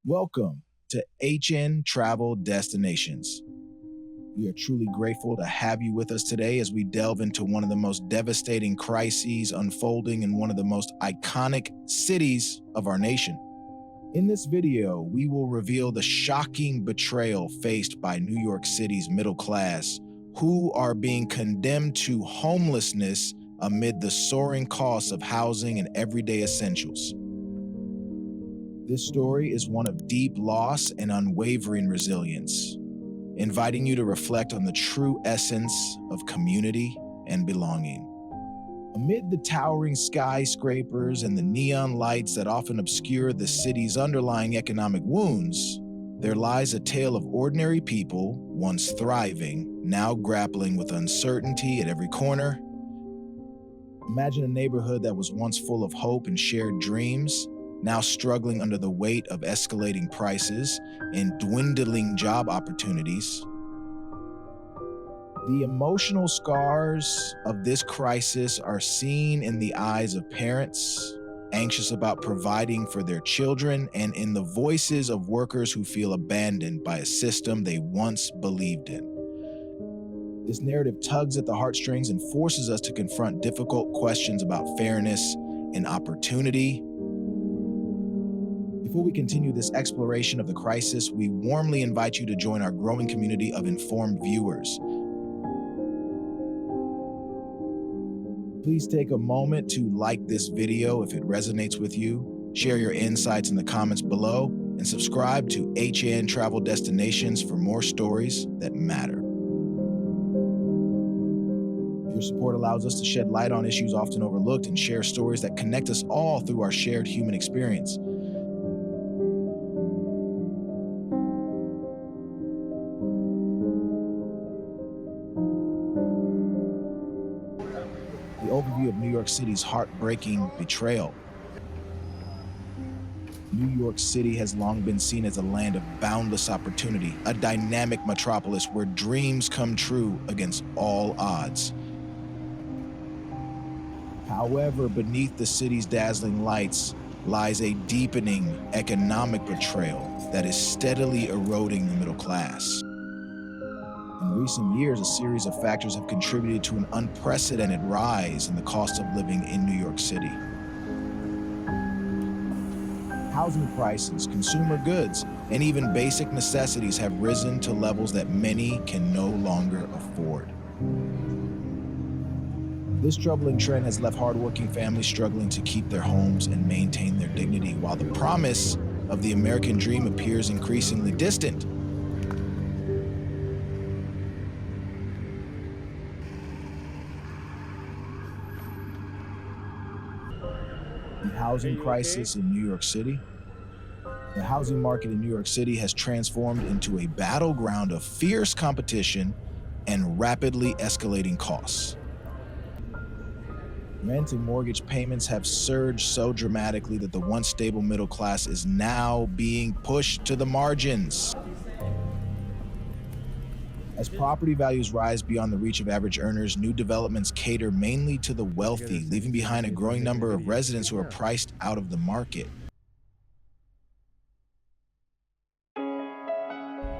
Welcome to HN Travel Destinations. We are truly grateful to have you with us today as we delve into one of the most devastating crises unfolding in one of the most iconic cities of our nation. In this video, we will reveal the shocking betrayal faced by New York City's middle class, who are being condemned to homelessness amid the soaring costs of housing and everyday essentials. This story is one of deep loss and unwavering resilience, inviting you to reflect on the true essence of community and belonging. Amid the towering skyscrapers and the neon lights that often obscure the city's underlying economic wounds, there lies a tale of ordinary people, once thriving, now grappling with uncertainty at every corner. Imagine a neighborhood that was once full of hope and shared dreams, now struggling under the weight of escalating prices and dwindling job opportunities. The emotional scars of this crisis are seen in the eyes of parents anxious about providing for their children and in the voices of workers who feel abandoned by a system they once believed in. This narrative tugs at the heartstrings and forces us to confront difficult questions about fairness and opportunity. Before we continue this exploration of the crisis, we warmly invite you to join our growing community of informed viewers. Please take a moment to like this video if it resonates with you, share your insights in the comments below, and subscribe to HN Travel Destinations for more stories that matter. Your support allows us to shed light on issues often overlooked and share stories that connect us all through our shared human experience. The overview of New York City's heartbreaking betrayal. New York City has long been seen as a land of boundless opportunity, a dynamic metropolis where dreams come true against all odds. However, beneath the city's dazzling lights lies a deepening economic betrayal that is steadily eroding the middle class. In recent years, a series of factors have contributed to an unprecedented rise in the cost of living in New York City. Housing prices, consumer goods, and even basic necessities have risen to levels that many can no longer afford. This troubling trend has left hardworking families struggling to keep their homes and maintain their dignity, while the promise of the American dream appears increasingly distant. The housing crisis in New York City. The housing market in New York City has transformed into a battleground of fierce competition and rapidly escalating costs. Rent and mortgage payments have surged so dramatically that the once stable middle class is now being pushed to the margins. As property values rise beyond the reach of average earners, new developments cater mainly to the wealthy, leaving behind a growing number of residents who are priced out of the market. Can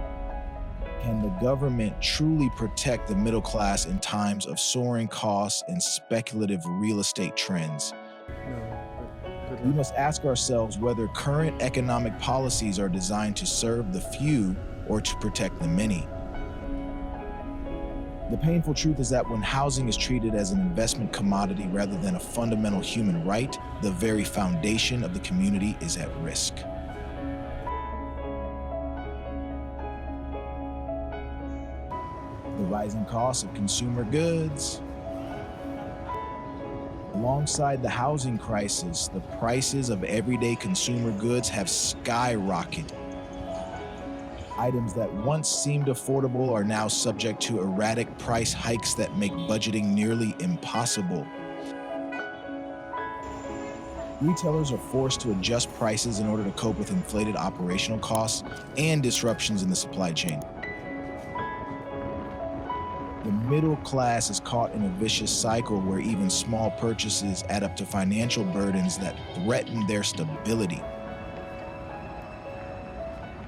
the government truly protect the middle class in times of soaring costs and speculative real estate trends? We must ask ourselves whether current economic policies are designed to serve the few or to protect the many. The painful truth is that when housing is treated as an investment commodity rather than a fundamental human right, the very foundation of the community is at risk. The rising costs of consumer goods. Alongside the housing crisis, the prices of everyday consumer goods have skyrocketed. Items that once seemed affordable are now subject to erratic price hikes that make budgeting nearly impossible. Retailers are forced to adjust prices in order to cope with inflated operational costs and disruptions in the supply chain. The middle class is caught in a vicious cycle where even small purchases add up to financial burdens that threaten their stability.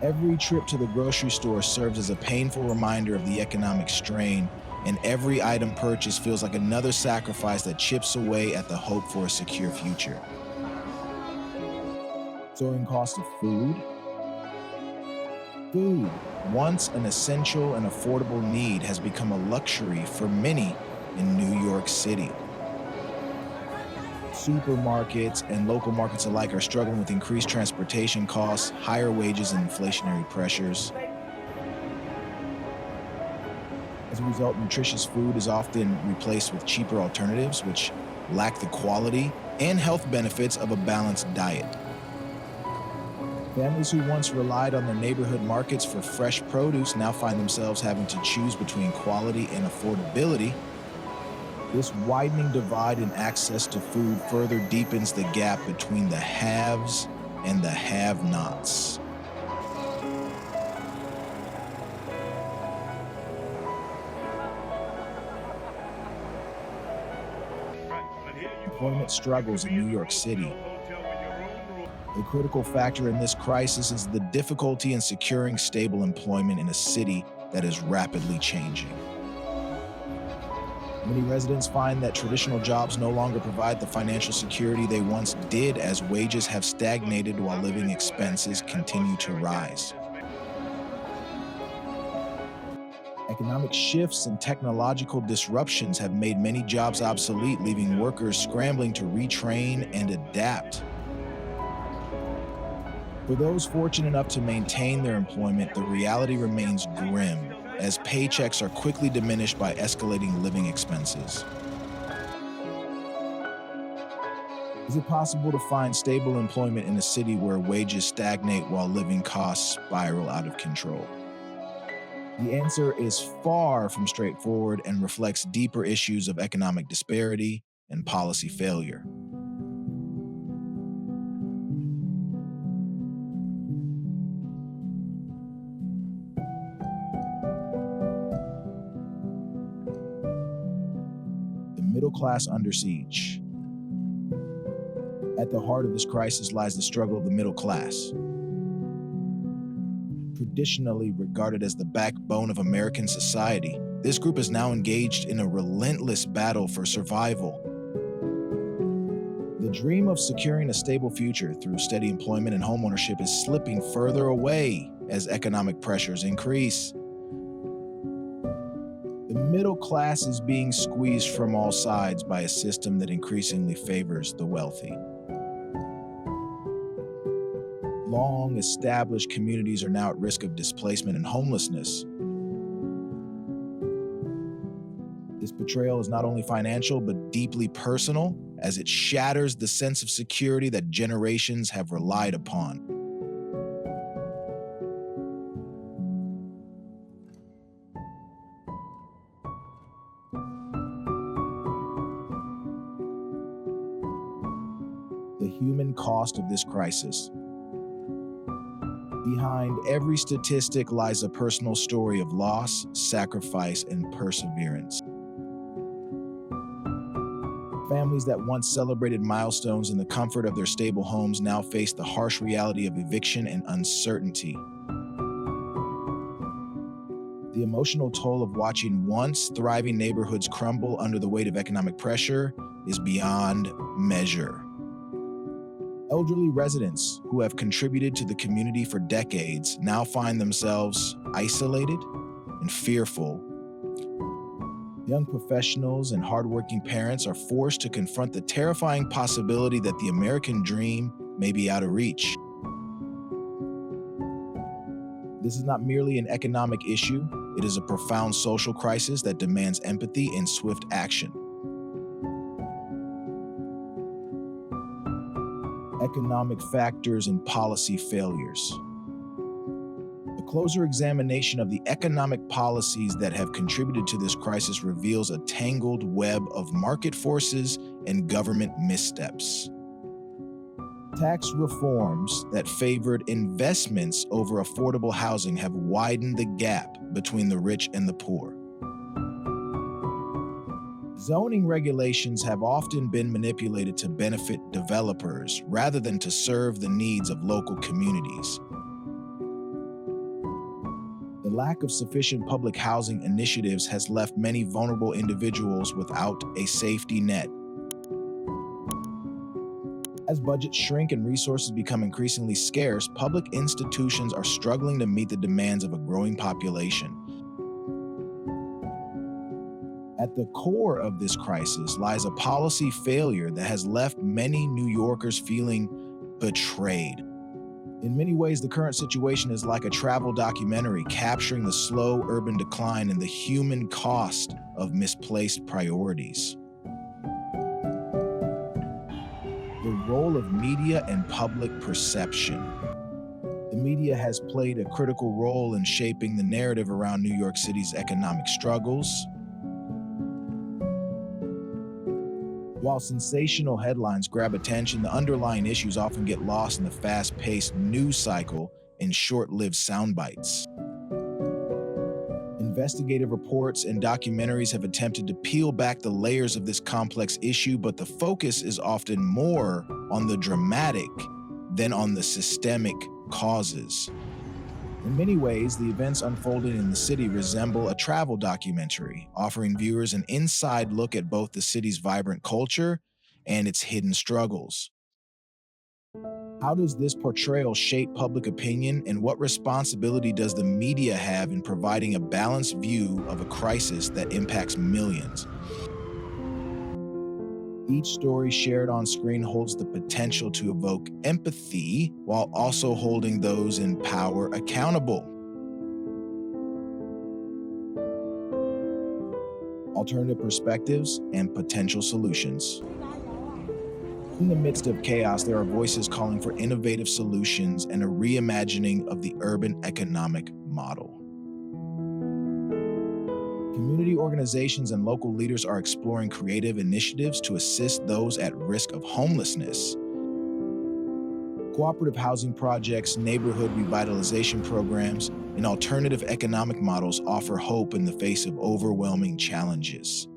Every trip to the grocery store serves as a painful reminder of the economic strain, and every item purchased feels like another sacrifice that chips away at the hope for a secure future. Soaring cost of food. Food, once an essential and affordable need, has become a luxury for many in New York City. Supermarkets and local markets alike are struggling with increased transportation costs, higher wages, and inflationary pressures. As a result, nutritious food is often replaced with cheaper alternatives, which lack the quality and health benefits of a balanced diet. Families who once relied on their neighborhood markets for fresh produce now find themselves having to choose between quality and affordability. This widening divide in access to food further deepens the gap between the haves and the have-nots. Employment struggles in New York City. A critical factor in this crisis is the difficulty in securing stable employment in a city that is rapidly changing. Many residents find that traditional jobs no longer provide the financial security they once did, as wages have stagnated while living expenses continue to rise. Economic shifts and technological disruptions have made many jobs obsolete, leaving workers scrambling to retrain and adapt. For those fortunate enough to maintain their employment, the reality remains grim, as paychecks are quickly diminished by escalating living expenses. Is it possible to find stable employment in a city where wages stagnate while living costs spiral out of control? The answer is far from straightforward and reflects deeper issues of economic disparity and policy failure. Middle class under siege. At the heart of this crisis lies the struggle of the middle class. Traditionally regarded as the backbone of American society, this group is now engaged in a relentless battle for survival. The dream of securing a stable future through steady employment and homeownership is slipping further away as economic pressures increase. The middle class is being squeezed from all sides by a system that increasingly favors the wealthy. Long-established communities are now at risk of displacement and homelessness. This betrayal is not only financial, but deeply personal, as it shatters the sense of security that generations have relied upon. The human cost of this crisis. Behind every statistic lies a personal story of loss, sacrifice, and perseverance. Families that once celebrated milestones in the comfort of their stable homes now face the harsh reality of eviction and uncertainty. The emotional toll of watching once thriving neighborhoods crumble under the weight of economic pressure is beyond measure. Elderly residents who have contributed to the community for decades now find themselves isolated and fearful. Young professionals and hardworking parents are forced to confront the terrifying possibility that the American dream may be out of reach. This is not merely an economic issue, it is a profound social crisis that demands empathy and swift action. Economic factors and policy failures. A closer examination of the economic policies that have contributed to this crisis reveals a tangled web of market forces and government missteps. Tax reforms that favored investments over affordable housing have widened the gap between the rich and the poor. Zoning regulations have often been manipulated to benefit developers rather than to serve the needs of local communities. lack of sufficient public housing initiatives has left many vulnerable individuals without a safety net. As budgets shrink and resources become increasingly scarce, public institutions are struggling to meet the demands of a growing population. At the core of this crisis lies a policy failure that has left many New Yorkers feeling betrayed. In many ways, the current situation is like a travel documentary capturing the slow urban decline and the human cost of misplaced priorities. The role of media and public perception. The media has played a critical role in shaping the narrative around New York City's economic struggles. While sensational headlines grab attention, the underlying issues often get lost in the fast-paced news cycle and short-lived sound bites. Investigative reports and documentaries have attempted to peel back the layers of this complex issue, but the focus is often more on the dramatic than on the systemic causes. In many ways, the events unfolding in the city resemble a travel documentary, offering viewers an inside look at both the city's vibrant culture and its hidden struggles. How does this portrayal shape public opinion, and what responsibility does the media have in providing a balanced view of a crisis that impacts millions? Each story shared on screen holds the potential to evoke empathy while also holding those in power accountable. Alternative perspectives and potential solutions. In the midst of chaos, there are voices calling for innovative solutions and a reimagining of the urban economic model. Community organizations and local leaders are exploring creative initiatives to assist those at risk of homelessness. Cooperative housing projects, neighborhood revitalization programs, and alternative economic models offer hope in the face of overwhelming challenges.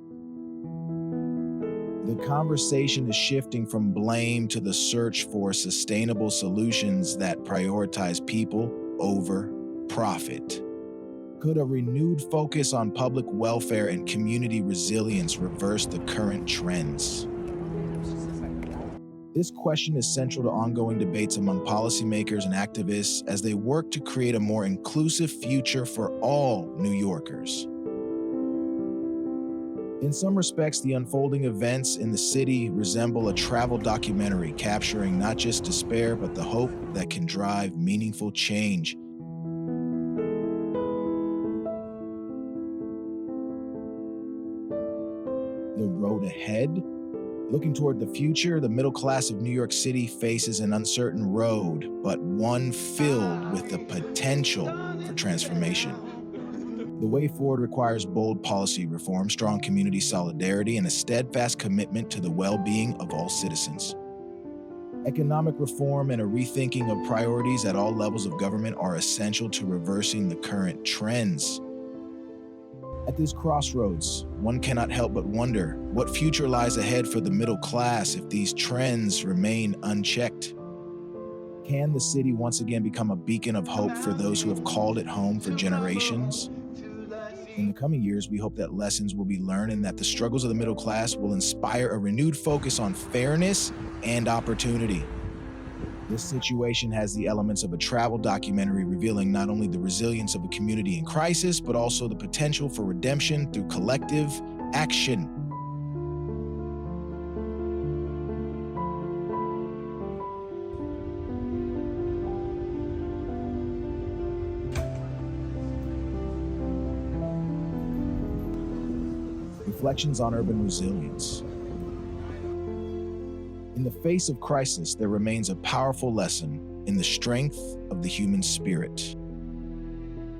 The conversation is shifting from blame to the search for sustainable solutions that prioritize people over profit. Could a renewed focus on public welfare and community resilience reverse the current trends? This question is central to ongoing debates among policymakers and activists as they work to create a more inclusive future for all New Yorkers. In some respects, the unfolding events in the city resemble a travel documentary capturing not just despair, but the hope that can drive meaningful change. The road ahead. Looking toward the future, the middle class of New York City faces an uncertain road, but one filled with the potential for transformation. The way forward requires bold policy reform, strong community solidarity, and a steadfast commitment to the well-being of all citizens. Economic reform and a rethinking of priorities at all levels of government are essential to reversing the current trends. At this crossroads, one cannot help but wonder what future lies ahead for the middle class if these trends remain unchecked. Can the city once again become a beacon of hope for those who have called it home for generations? In the coming years, we hope that lessons will be learned and that the struggles of the middle class will inspire a renewed focus on fairness and opportunity. This situation has the elements of a travel documentary revealing not only the resilience of a community in crisis, but also the potential for redemption through collective action. Reflections on urban resilience. In the face of crisis, there remains a powerful lesson in the strength of the human spirit.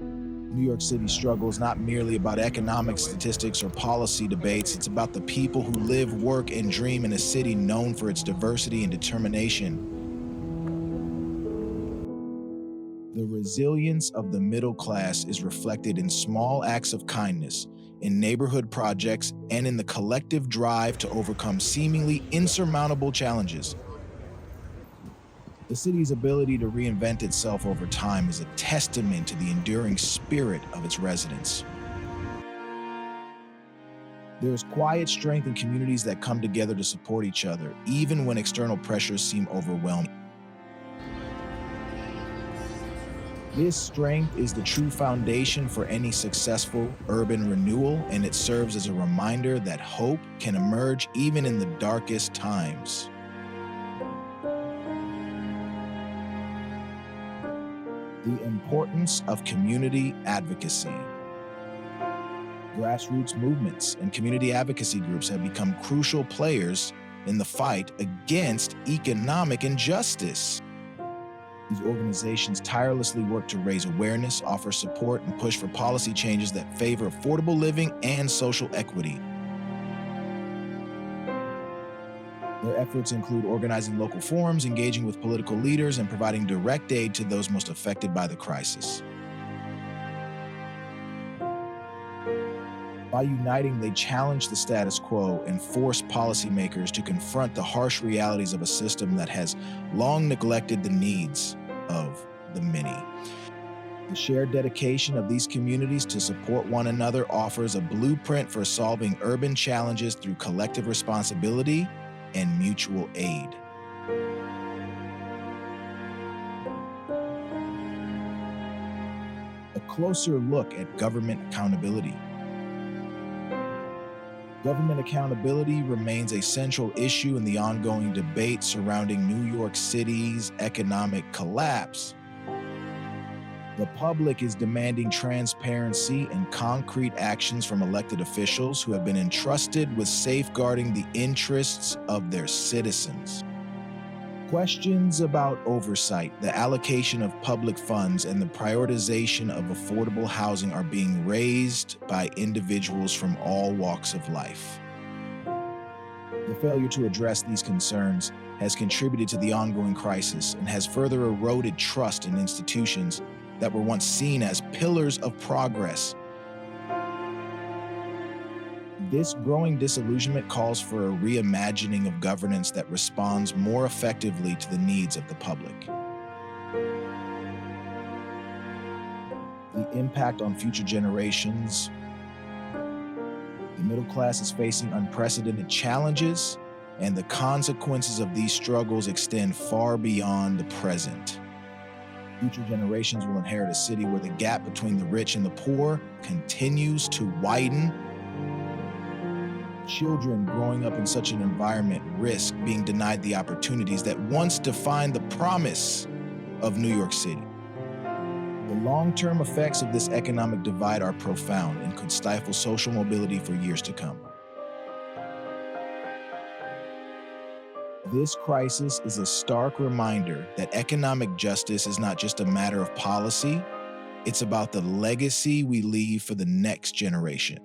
New York City struggles not merely about economic statistics or policy debates, it's about the people who live, work, and dream in a city known for its diversity and determination. The resilience of the middle class is reflected in small acts of kindness, in neighborhood projects, and in the collective drive to overcome seemingly insurmountable challenges. The city's ability to reinvent itself over time is a testament to the enduring spirit of its residents. There is quiet strength in communities that come together to support each other, even when external pressures seem overwhelming. This strength is the true foundation for any successful urban renewal, and it serves as a reminder that hope can emerge even in the darkest times. The importance of community advocacy. Grassroots movements and community advocacy groups have become crucial players in the fight against economic injustice. These organizations tirelessly work to raise awareness, offer support, and push for policy changes that favor affordable living and social equity. Their efforts include organizing local forums, engaging with political leaders, and providing direct aid to those most affected by the crisis. By uniting, they challenge the status quo and force policymakers to confront the harsh realities of a system that has long neglected the needs of the many. The shared dedication of these communities to support one another offers a blueprint for solving urban challenges through collective responsibility and mutual aid. A closer look at government accountability. Government accountability remains a central issue in the ongoing debate surrounding New York City's economic collapse. The public is demanding transparency and concrete actions from elected officials who have been entrusted with safeguarding the interests of their citizens. Questions about oversight, the allocation of public funds, and the prioritization of affordable housing are being raised by individuals from all walks of life. The failure to address these concerns has contributed to the ongoing crisis and has further eroded trust in institutions that were once seen as pillars of progress. This growing disillusionment calls for a reimagining of governance that responds more effectively to the needs of the public. The impact on future generations. The middle class is facing unprecedented challenges, and the consequences of these struggles extend far beyond the present. Future generations will inherit a city where the gap between the rich and the poor continues to widen. Children growing up in such an environment risk being denied the opportunities that once defined the promise of New York City. The long-term effects of this economic divide are profound and could stifle social mobility for years to come. This crisis is a stark reminder that economic justice is not just a matter of policy, it's about the legacy we leave for the next generation.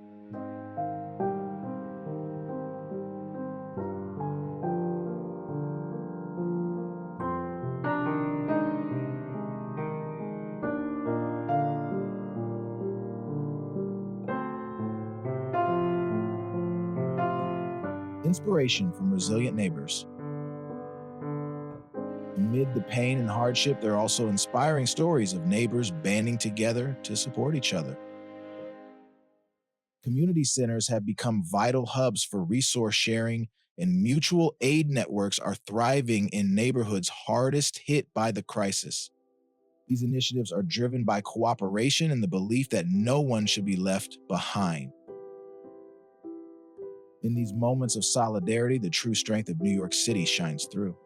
Inspiration from resilient neighbors. Amid the pain and hardship, there are also inspiring stories of neighbors banding together to support each other. Community centers have become vital hubs for resource sharing, and mutual aid networks are thriving in neighborhoods hardest hit by the crisis. These initiatives are driven by cooperation and the belief that no one should be left behind. In these moments of solidarity, the true strength of New York City shines through.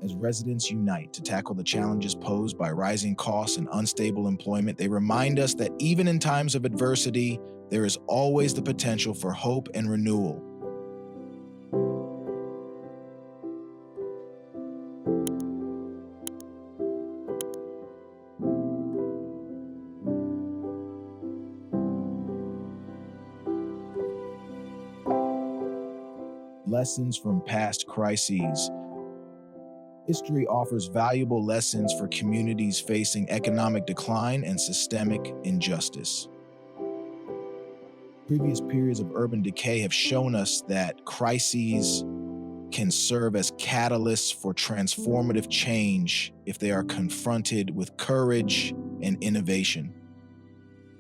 As residents unite to tackle the challenges posed by rising costs and unstable employment, they remind us that even in times of adversity, there is always the potential for hope and renewal. Lessons from past crises. History offers valuable lessons for communities facing economic decline and systemic injustice. Previous periods of urban decay have shown us that crises can serve as catalysts for transformative change if they are confronted with courage and innovation.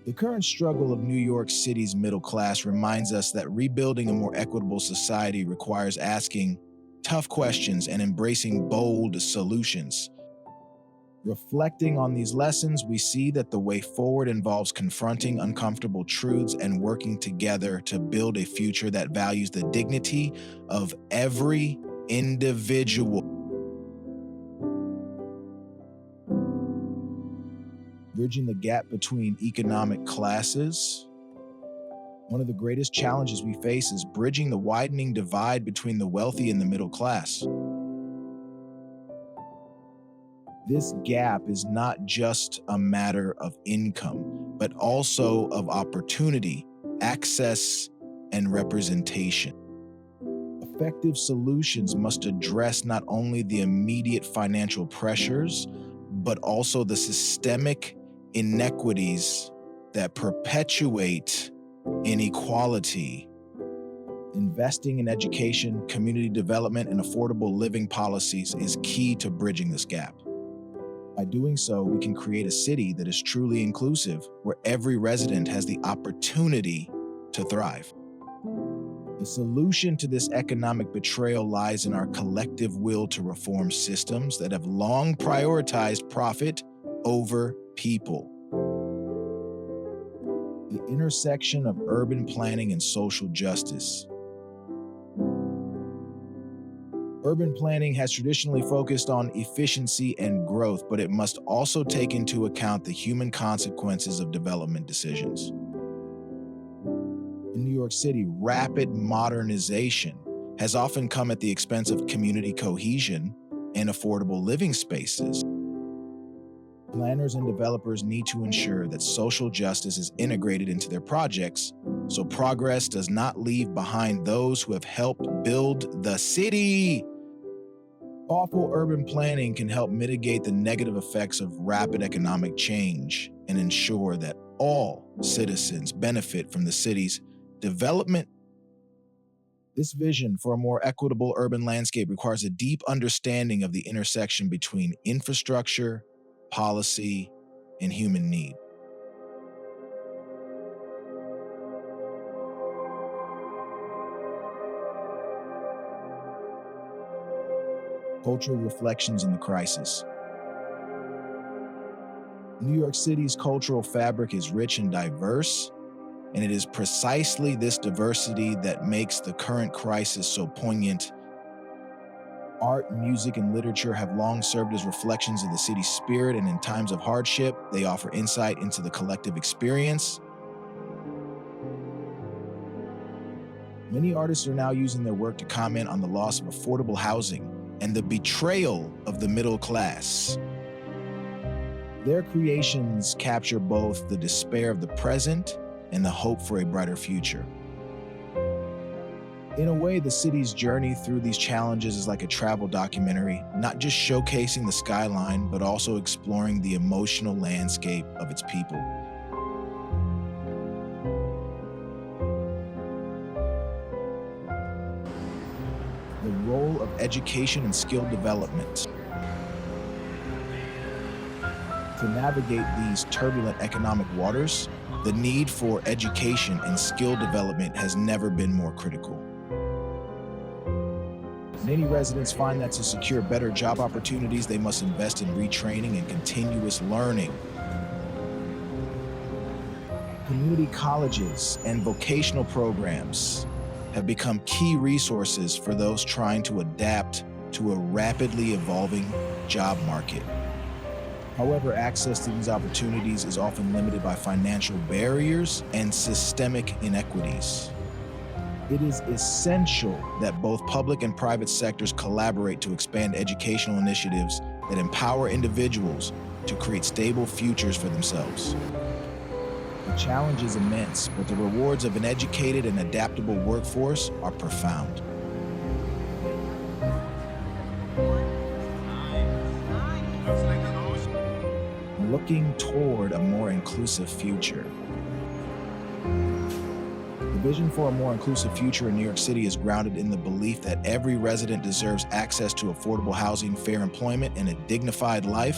The current struggle of New York City's middle class reminds us that rebuilding a more equitable society requires asking tough questions and embracing bold solutions. Reflecting on these lessons, we see that the way forward involves confronting uncomfortable truths and working together to build a future that values the dignity of every individual. Bridging the gap between economic classes. One of the greatest challenges we face is bridging the widening divide between the wealthy and the middle class. This gap is not just a matter of income, but also of opportunity, access, and representation. Effective solutions must address not only the immediate financial pressures, but also the systemic inequities that perpetuate inequality. Investing in education, community development, and affordable living policies is key to bridging this gap. By doing so, we can create a city that is truly inclusive, where every resident has the opportunity to thrive. The solution to this economic betrayal lies in our collective will to reform systems that have long prioritized profit over people. The intersection of urban planning and social justice. Urban planning has traditionally focused on efficiency and growth, but it must also take into account the human consequences of development decisions. In New York City, rapid modernization has often come at the expense of community cohesion and affordable living spaces. Planners and developers need to ensure that social justice is integrated into their projects, so progress does not leave behind those who have helped build the city. Thoughtful urban planning can help mitigate the negative effects of rapid economic change and ensure that all citizens benefit from the city's development. This vision for a more equitable urban landscape requires a deep understanding of the intersection between infrastructure, policy, and human need. Cultural reflections in the crisis. New York City's cultural fabric is rich and diverse, and it is precisely this diversity that makes the current crisis so poignant. Art, music, and literature have long served as reflections of the city's spirit, and in times of hardship, they offer insight into the collective experience. Many artists are now using their work to comment on the loss of affordable housing and the betrayal of the middle class. Their creations capture both the despair of the present and the hope for a brighter future. In a way, the city's journey through these challenges is like a travel documentary, not just showcasing the skyline, but also exploring the emotional landscape of its people. The role of education and skill development. To navigate these turbulent economic waters, the need for education and skill development has never been more critical. Many residents find that to secure better job opportunities, they must invest in retraining and continuous learning. Community colleges and vocational programs have become key resources for those trying to adapt to a rapidly evolving job market. However, access to these opportunities is often limited by financial barriers and systemic inequities. It is essential that both public and private sectors collaborate to expand educational initiatives that empower individuals to create stable futures for themselves. The challenge is immense, but the rewards of an educated and adaptable workforce are profound. Looking toward a more inclusive future. The vision for a more inclusive future in New York City is grounded in the belief that every resident deserves access to affordable housing, fair employment, and a dignified life.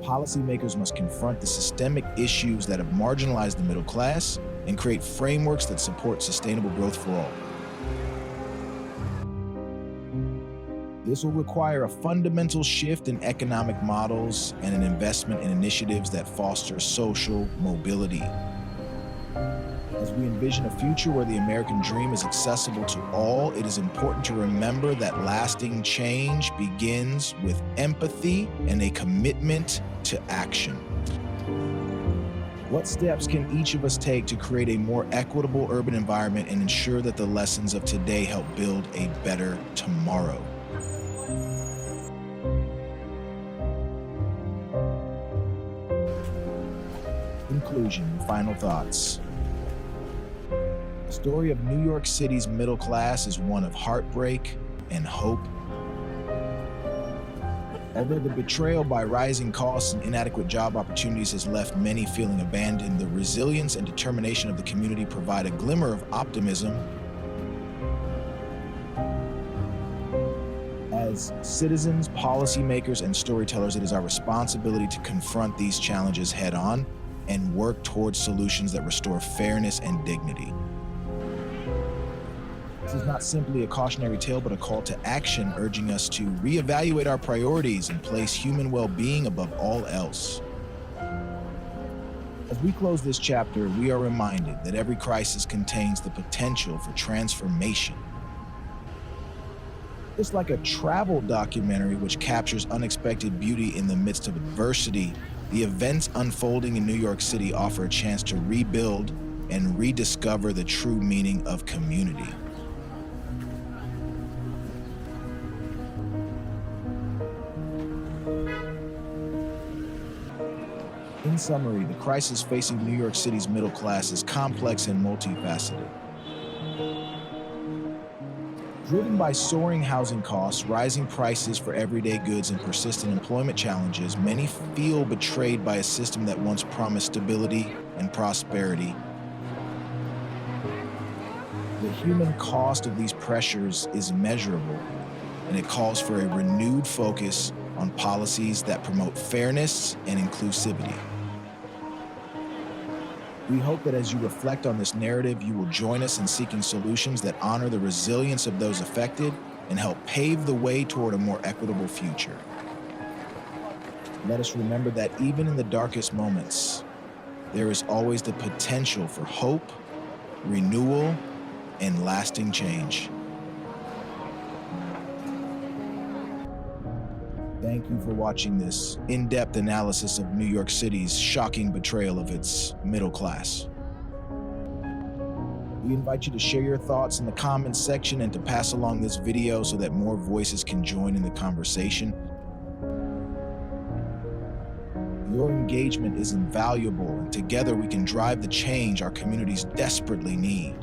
Policymakers must confront the systemic issues that have marginalized the middle class and create frameworks that support sustainable growth for all. This will require a fundamental shift in economic models and an investment in initiatives that foster social mobility. As we envision a future where the American dream is accessible to all, it is important to remember that lasting change begins with empathy and a commitment to action. What steps can each of us take to create a more equitable urban environment and ensure that the lessons of today help build a better tomorrow? Conclusion and final thoughts. The story of New York City's middle class is one of heartbreak and hope. Although the betrayal by rising costs and inadequate job opportunities has left many feeling abandoned, the resilience and determination of the community provide a glimmer of optimism. As citizens, policymakers, and storytellers, it is our responsibility to confront these challenges head-on and work towards solutions that restore fairness and dignity. This is not simply a cautionary tale, but a call to action, urging us to reevaluate our priorities and place human well-being above all else. As we close this chapter, we are reminded that every crisis contains the potential for transformation. Just like a travel documentary which captures unexpected beauty in the midst of adversity, the events unfolding in New York City offer a chance to rebuild and rediscover the true meaning of community. In summary, the crisis facing New York City's middle class is complex and multifaceted. Driven by soaring housing costs, rising prices for everyday goods, and persistent employment challenges, many feel betrayed by a system that once promised stability and prosperity. The human cost of these pressures is measurable, and it calls for a renewed focus on policies that promote fairness and inclusivity. We hope that as you reflect on this narrative, you will join us in seeking solutions that honor the resilience of those affected and help pave the way toward a more equitable future. Let us remember that even in the darkest moments, there is always the potential for hope, renewal, and lasting change. Thank you for watching this in-depth analysis of New York City's shocking betrayal of its middle class. We invite you to share your thoughts in the comments section and to pass along this video so that more voices can join in the conversation. Your engagement is invaluable, and together we can drive the change our communities desperately need.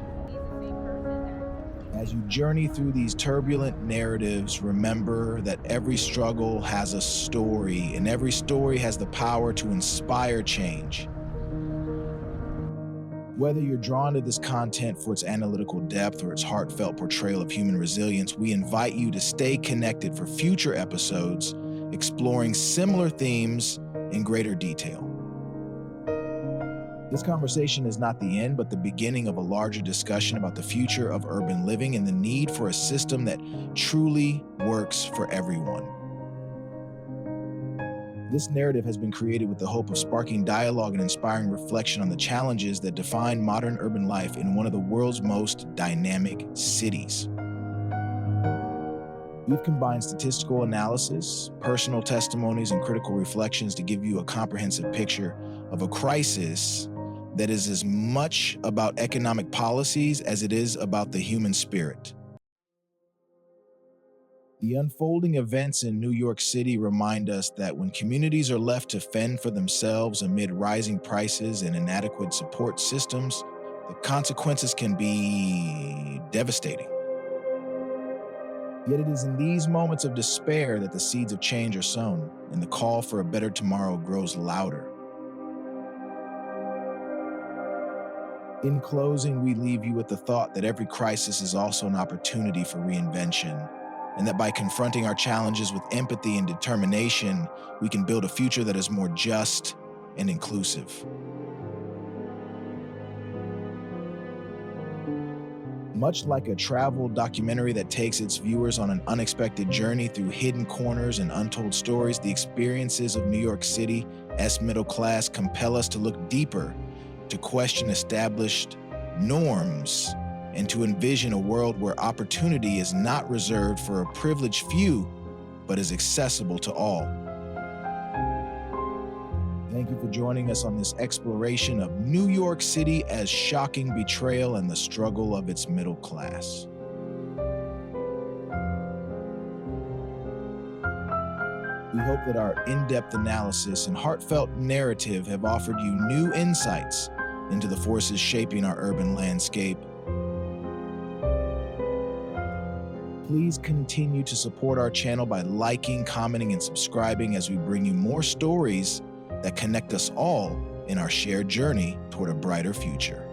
As you journey through these turbulent narratives, remember that every struggle has a story, and every story has the power to inspire change. Whether you're drawn to this content for its analytical depth or its heartfelt portrayal of human resilience, we invite you to stay connected for future episodes exploring similar themes in greater detail. This conversation is not the end, but the beginning of a larger discussion about the future of urban living and the need for a system that truly works for everyone. This narrative has been created with the hope of sparking dialogue and inspiring reflection on the challenges that define modern urban life in one of the world's most dynamic cities. We've combined statistical analysis, personal testimonies, and critical reflections to give you a comprehensive picture of a crisis that is as much about economic policies as it is about the human spirit. The unfolding events in New York City remind us that when communities are left to fend for themselves amid rising prices and inadequate support systems, the consequences can be devastating. Yet it is in these moments of despair that the seeds of change are sown, and the call for a better tomorrow grows louder. In closing, we leave you with the thought that every crisis is also an opportunity for reinvention, and that by confronting our challenges with empathy and determination, we can build a future that is more just and inclusive. Much like a travel documentary that takes its viewers on an unexpected journey through hidden corners and untold stories, the experiences of New York City's middle class compel us to look deeper, to question established norms, and to envision a world where opportunity is not reserved for a privileged few, but is accessible to all. Thank you for joining us on this exploration of New York City as shocking betrayal and the struggle of its middle class. We hope that our in-depth analysis and heartfelt narrative have offered you new insights into the forces shaping our urban landscape. Please continue to support our channel by liking, commenting, and subscribing as we bring you more stories that connect us all in our shared journey toward a brighter future.